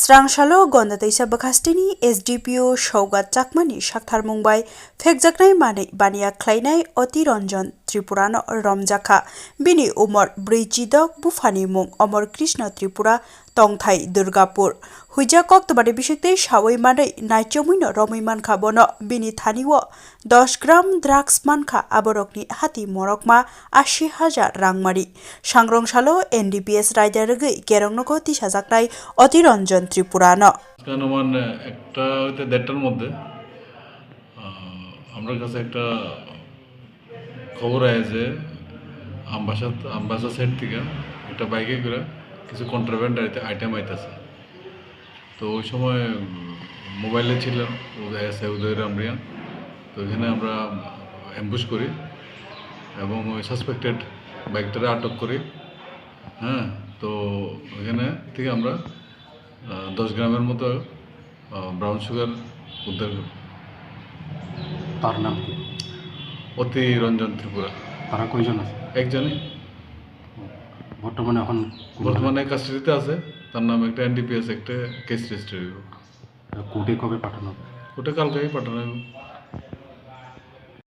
स्रांशालो गन्दातैसा बखास्टिनी एसडिपिओ सौगात चाकमानी साक्थार मुंबाई फेकजाकनाय बानिया ख्लायनाय अतिरंजन त्रिपुरानो रमजाखा बिनि उमर ब्रैजिदक बुफानि मुं अमर कृष्ण त्रिपुरा तंथाई दुर्गापुर हुइजा कक्तबादे बिसेक्ते सावै मादै नाइचमुइनो रमै मानखा बनो बिनि थानिओ 10 ग्राम ड्राग्स मानखा आबरकनि हाति मरकमा 80,000 रांमारि सांग्रंसालो एनडीपीएस रायदार रगै केरंनको तिसाजाकनाय अतिरंजन त्रिपुरानो মানে একটা হইতে দেড়টার মধ্যে আমার কাছে একটা খবর আয় যে আমবাসা সাইড থেকে একটা বাইকে করে কিছু কন্ট্রাব্যান্ড আইটেম আইতেছে। তো ওই সময় মোবাইলে ছিলাম উদয় রামরিয়া। তো এখানে আমরা অ্যাম্বুশ করি এবং ওই সাসপেক্টেড বাইকটারে আটক করি। হ্যাঁ, তো এখানে থেকে আমরা 10 গ্রামের মতো ব্রাউন সুগার উদ্ধার করি। তার নাম কি? অতিরঞ্জন ত্রিপুরা। তারা কয়জন আছে? একজনই বর্তমানে কাস্টডিতে আছে। তার নাম একটা এনডিপিএস একটা কেস রেজিস্টার। কোর্টে কবে পাঠানো হবে? ওটা কালকেই পাঠানো হবে।